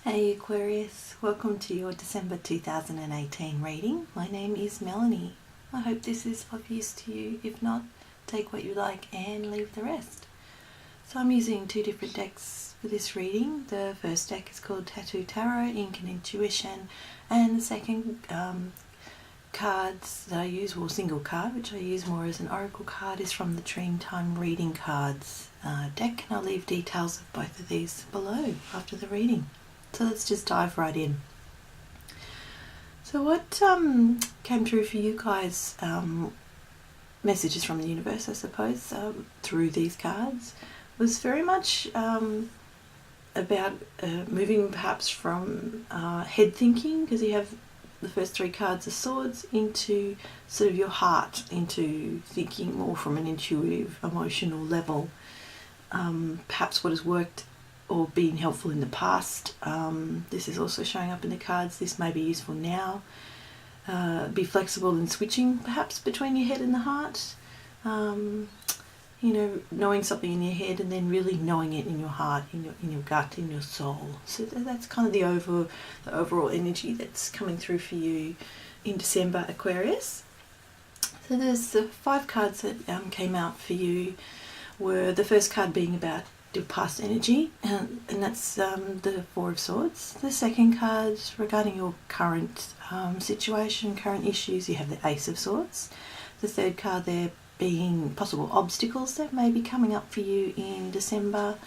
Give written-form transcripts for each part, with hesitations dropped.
Hey Aquarius, welcome to your December 2018 reading. My name is Melanie. I hope this is of use to you. If not, take what you like and leave the rest. So I'm using two different decks for this reading. The first deck is called Tattoo Tarot, Ink and Intuition, and the second cards that I use, well, single card, which I use more as an oracle card, is from the Dreamtime Reading Cards deck, and I'll leave details of both of these below after the reading. So let's just dive right in. So what came through for you guys, messages from the universe, I suppose, through these cards, was very much about moving perhaps from head thinking, because you have the first three cards of swords, into sort of your heart, into thinking more from an intuitive, emotional level. Perhaps what has worked or been helpful in the past. This is also showing up in the cards. This may be useful now. Be flexible in switching perhaps between your head and the heart. Knowing something in your head and then really knowing it in your heart, in your gut, in your soul. So that's kind of the overall energy that's coming through for you in December, Aquarius. So there's the 5 cards that came out for you. Were the first card being about your past energy, and that's the 4 of Swords. The second card regarding your current situation, current issues, you have the Ace of Swords. The third card there being possible obstacles that may be coming up for you in December.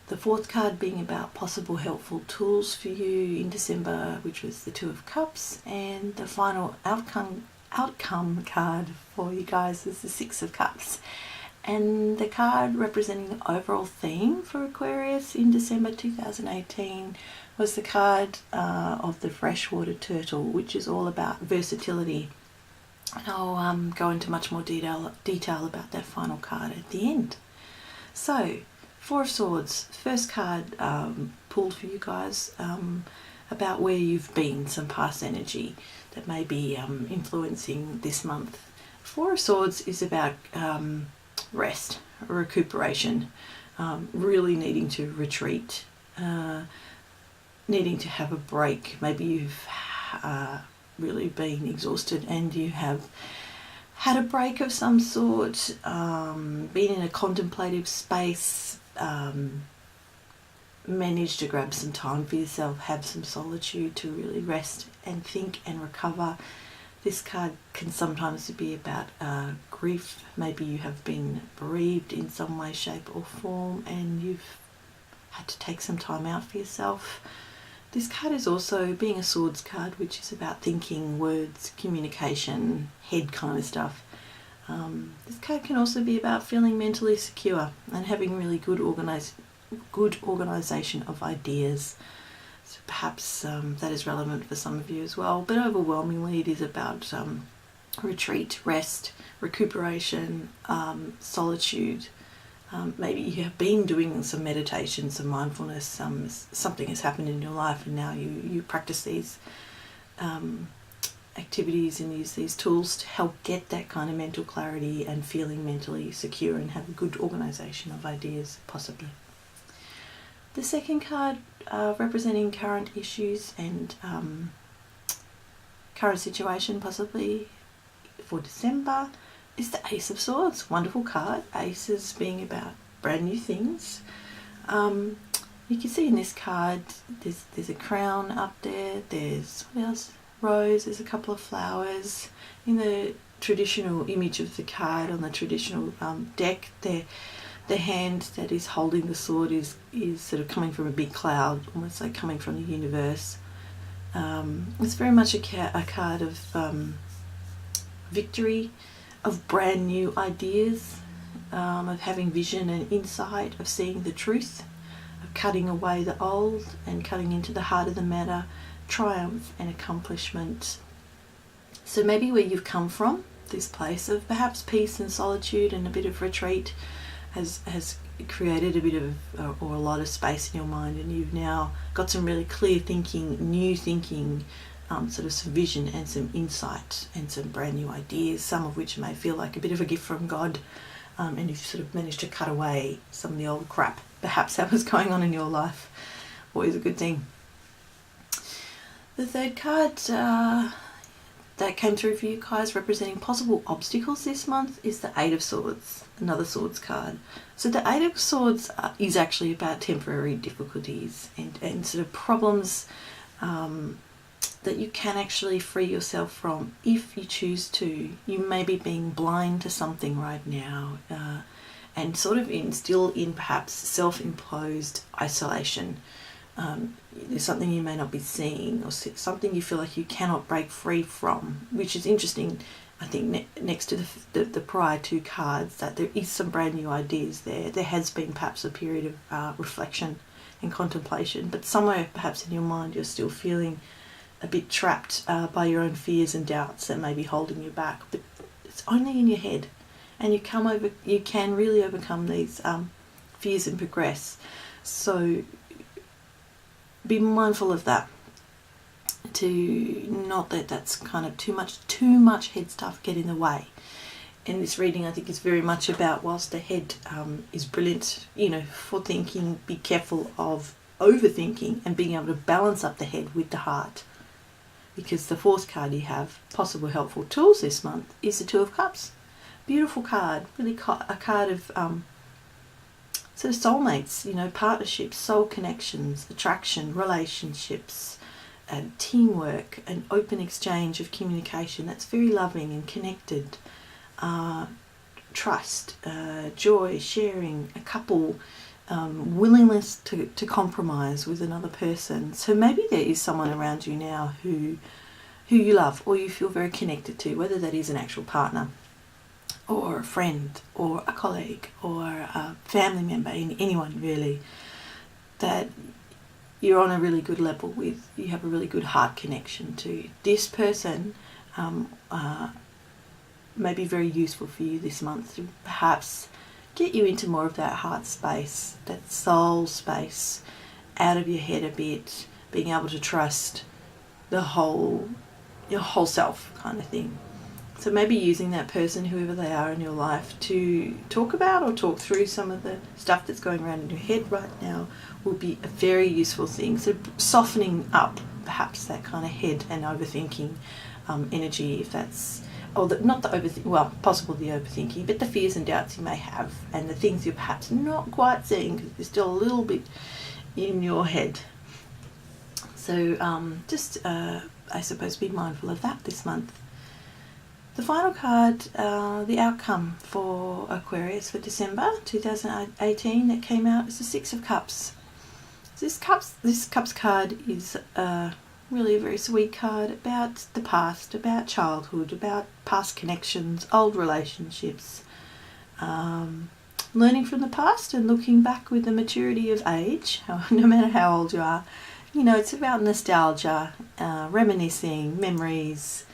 The fourth card being about possible helpful tools for you in December, which was the 2 of Cups. And the final outcome card for you guys is the 6 of Cups. And the card representing the overall theme for Aquarius in December 2018 was the card of the freshwater turtle, which is all about versatility. I'll go into much more detail about that final card at the end. So, 4 of Swords, first card pulled for you guys about where you've been, some past energy that may be influencing this month. 4 of Swords is about rest, recuperation, really needing to retreat, needing to have a break. Maybe you've really been exhausted and you have had a break of some sort, been in a contemplative space, managed to grab some time for yourself, have some solitude to really rest and think and recover. This card can sometimes be about grief. Maybe you have been bereaved in some way, shape or form, and you've had to take some time out for yourself. This card is also being a Swords card, which is about thinking, words, communication, head kind of stuff. This card can also be about feeling mentally secure and having really good organisation of ideas. So perhaps that is relevant for some of you as well, but overwhelmingly it is about retreat, rest, recuperation, solitude. Maybe you have been doing some meditation, some mindfulness, something has happened in your life and now you practice these activities and use these tools to help get that kind of mental clarity and feeling mentally secure and have a good organisation of ideas, possibly. The second card representing current issues and current situation, possibly for December, is the Ace of Swords. Wonderful card. Aces being about brand new things. You can see in this card there's a crown up there. There's, what else? Rose. There's a couple of flowers. In the traditional image of the card on the traditional deck there, the hand that is holding the sword is sort of coming from a big cloud, almost like coming from the universe. It's very much a card of victory, of brand new ideas, of having vision and insight, of seeing the truth, of cutting away the old and cutting into the heart of the matter, triumph and accomplishment. So maybe where you've come from, this place of perhaps peace and solitude and a bit of retreat, has created a bit of or a lot of space in your mind, and you've now got some really clear thinking, new thinking, sort of some vision and some insight and some brand new ideas, some of which may feel like a bit of a gift from God, and you've sort of managed to cut away some of the old crap perhaps that was going on in your life. Always a good thing. The third card that came through for you guys representing possible obstacles this month is the Eight of Swords, another swords card. So the Eight of Swords is actually about temporary difficulties and sort of problems that you can actually free yourself from if you choose to. You may be being blind to something right now and sort of still in perhaps self-imposed isolation. There's something you may not be seeing or something you feel like you cannot break free from, which is interesting. I think next to the prior two cards, that there is some brand new ideas there. There has been perhaps a period of reflection and contemplation, but somewhere perhaps in your mind you're still feeling a bit trapped by your own fears and doubts that may be holding you back. But it's only in your head, and you can really overcome these fears and progress. So be mindful of that, to not let that's kind of too much head stuff get in the way. And this reading, I think, is very much about, whilst the head is brilliant, for thinking, be careful of overthinking and being able to balance up the head with the heart. Because the fourth card you have, possible helpful tools this month, is the Two of Cups. Beautiful card, really a card of sort of soulmates, partnerships, soul connections, attraction, relationships, and teamwork, an open exchange of communication that's very loving and connected, trust, joy, sharing, a couple, willingness to compromise with another person. So maybe there is someone around you now who you love or you feel very connected to, whether that is an actual partner or a friend or a colleague or a family member, anyone really, that you're on a really good level with. You have a really good heart connection to. This person may be very useful for you this month to perhaps get you into more of that heart space, that soul space, out of your head a bit, being able to trust your whole self kind of thing. So maybe using that person, whoever they are in your life, to talk about or talk through some of the stuff that's going around in your head right now will be a very useful thing. So softening up perhaps that kind of head and overthinking energy, if that's, or not the overthinking, well, possible the overthinking, but the fears and doubts you may have and the things you're perhaps not quite seeing because you're still a little bit in your head. So I suppose be mindful of that this month. The final card, the outcome for Aquarius for December 2018 that came out, is the Six of Cups. This Cups card is really a very sweet card about the past, about childhood, about past connections, old relationships, learning from the past and looking back with the maturity of age, no matter how old you are. It's about nostalgia, reminiscing, memories,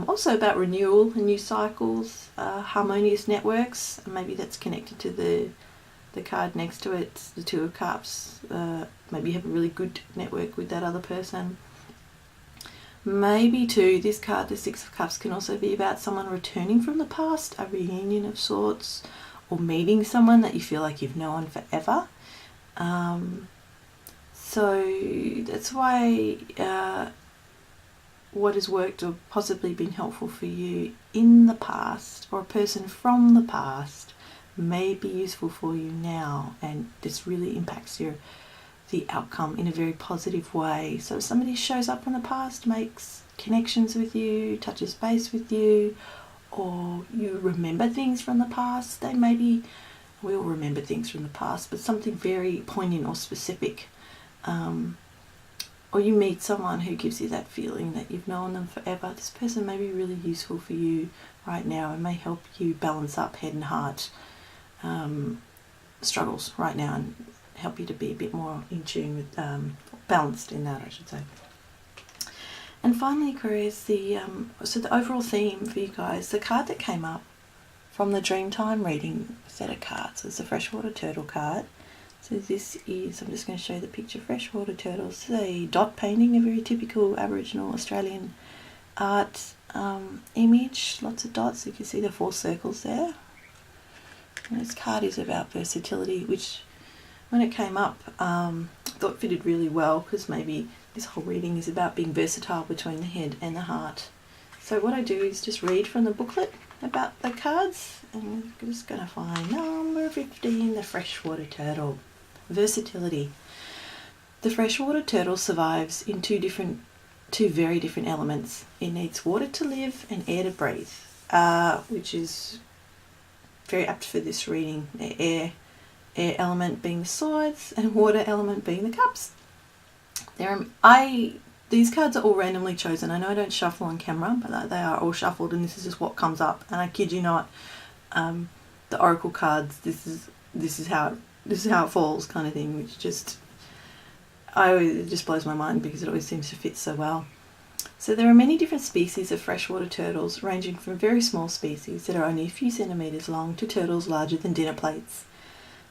also about renewal and new cycles, harmonious networks. Maybe that's connected to the card next to it, the Two of Cups. Maybe you have a really good network with that other person. Maybe too, this card, the Six of Cups, can also be about someone returning from the past, a reunion of sorts, or meeting someone that you feel like you've known forever. So that's why what has worked or possibly been helpful for you in the past, or a person from the past, may be useful for you now, and this really impacts the outcome in a very positive way. So if somebody shows up from the past, makes connections with you, touches base with you, or you remember things from the past, we all remember things from the past, but something very poignant or specific, or you meet someone who gives you that feeling that you've known them forever, this person may be really useful for you right now and may help you balance up head and heart struggles right now and help you to be a bit more in tune with, balanced in that, I should say. And finally, Aquarius, so the overall theme for you guys, the card that came up from the Dreamtime Reading set of cards was the Freshwater Turtle card. So this is, I'm just going to show you the picture, freshwater turtles. This is a dot painting, a very typical Aboriginal Australian art image, lots of dots. You can see the 4 circles there. And this card is about versatility, which when it came up, I thought fitted really well because maybe this whole reading is about being versatile between the head and the heart. So what I do is just read from the booklet about the cards, and I'm just going to find number 15, the freshwater turtle. Versatility. The freshwater turtle survives in two very different elements. It needs water to live and air to breathe, which is very apt for this reading. The air element being the swords and water element being the cups. These cards are all randomly chosen. I know I don't shuffle on camera, but they are all shuffled, and this is just what comes up. And I kid you not, the oracle cards. This is how it falls, kind of thing. Which it just blows my mind because it always seems to fit so well. So there are many different species of freshwater turtles, ranging from very small species that are only a few centimetres long to turtles larger than dinner plates.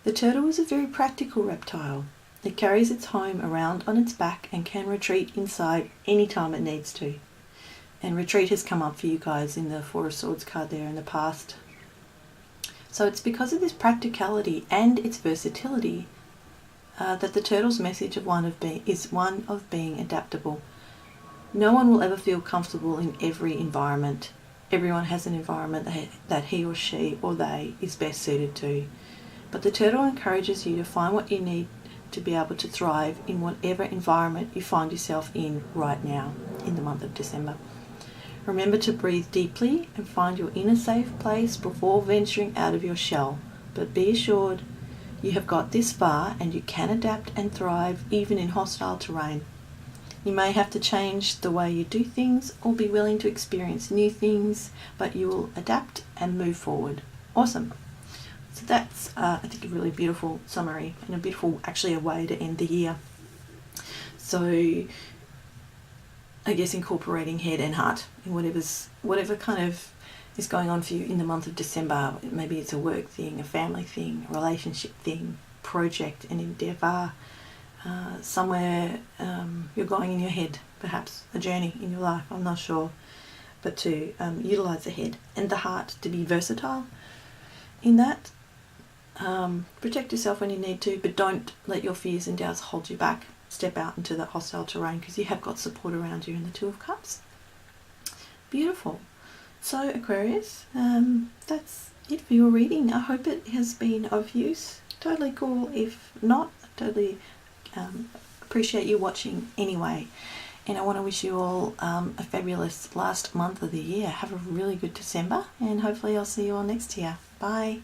The turtle is a very practical reptile. It carries its home around on its back and can retreat inside any time it needs to. And retreat has come up for you guys in the Four of Swords card there in the past. So it's because of this practicality and its versatility that the turtle's message is one of being adaptable. No one will ever feel comfortable in every environment. Everyone has an environment that he or she or they is best suited to. But the turtle encourages you to find what you need to be able to thrive in whatever environment you find yourself in right now in the month of December. Remember to breathe deeply and find your inner safe place before venturing out of your shell. But be assured you have got this far and you can adapt and thrive even in hostile terrain. You may have to change the way you do things or be willing to experience new things, but you will adapt and move forward. Awesome. So that's, I think, a really beautiful summary and a way to end the year. So I guess incorporating head and heart in whatever kind of is going on for you in the month of December. Maybe it's a work thing, a family thing, a relationship thing, project, an endeavour, somewhere you're going in your head, perhaps a journey in your life, I'm not sure. But to utilise the head and the heart to be versatile in that. Protect yourself when you need to, but don't let your fears and doubts hold you back. Step out into the hostile terrain because you have got support around you in the Two of Cups. Beautiful. So Aquarius, that's it for your reading. I hope it has been of use. Totally cool. If not, totally appreciate you watching anyway. And I want to wish you all a fabulous last month of the year. Have a really good December, and hopefully I'll see you all next year. Bye.